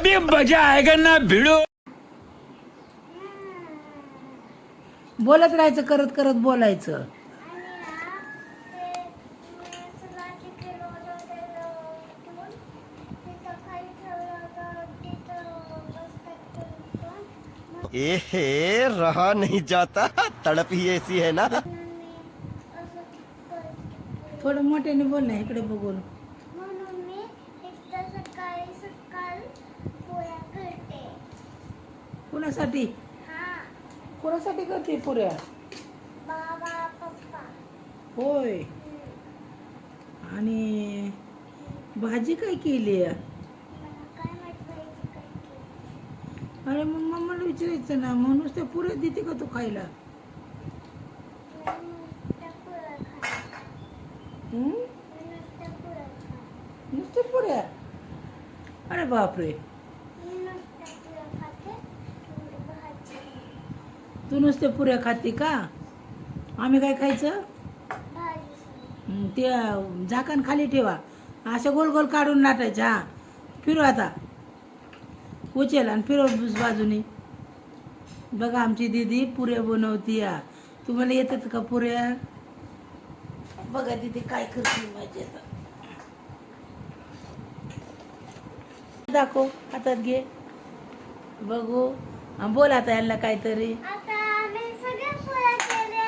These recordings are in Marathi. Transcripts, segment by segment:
अभी मजा आएगा ना भिड़ो. बोलत राहायचं, करत करत बोलायचं. ए रहा नहीं जाता, तड़प ही ऐसी है ना. थोडं मोठ्याने बोल ना, इकडे बघून. म्हणून मी एकदा सकाळी सकाळ पोळ्या करते. कुणासाठी हा, कुणासाठी करते पुऱ्या? बाबा पप्पा. होय. आणि भाजी काय केली आहे? मला काय माहित पाहिजे काय केलं. अरे मग मम्माला विचारायचं ना, म्हणूनच त्या पुऱ्या देते का तू खायला? नुसत्या पोळ्या खा. हं? नुसत्या पोळ्या खा. नुसते पुऱ्या? अरे बापरे, मी नुसत्या पोळ्या खाते. थोडी भाजी. तू नुसते पुऱ्या खाते का? आम्ही काय खायचं? भाजी. ते झाकण खाली ठेवा, अशा गोल गोल काढून लाटायच्या. हा, फिरव आता, उचल आणि फिरव बाजूने. बघा आमची दीदी पुऱ्या बनवती या. तुम्हाला येतात का पुऱ्या? बघा दीदी काय करते माझी आता. दाखव, हातात घे, बघू. बोल आता यांना काहीतरी. आता आम्ही सगळ्या पोळ्या केल्या.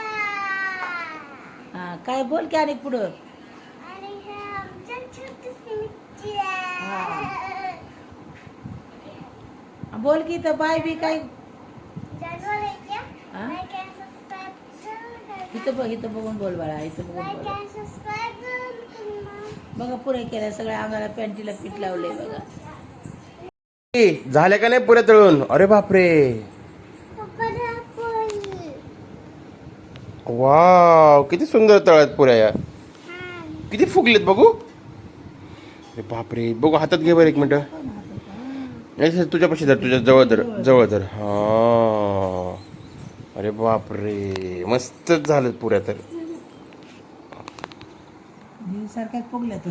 हा, काय बोल की आणि पुढं. आणि हे आमच्या छोटीशी मिरची आहे. बोल की तर बाय बी काय. जानवर आहे क्या? हा? Like and subscribe करा. इथं बघ, इथं बघून बोल बाळा, इथं बघून Like बोल. and subscribe करा. बघा पुऱ्या केल्या, सगळ्या अंगाला पॅन्टीला पीठ लावलंय बघा. झाल्या का नाही पुऱ्या तळून? अरे बापरे, पप्पा द्या पोळी. वाव, किती सुंदर तळ्यात पुऱ्या या. हा. किती फुगलेत बघू. अरे बापरे, बघू हातात घे बरं एक मिनिट. तुझ्यापाशी धर, तुझ्या जवळ धर, जवळ धर. हा, अरे बापरे, मस्तच झालं पुऱ्या तर. सारख्या फुगल्या तर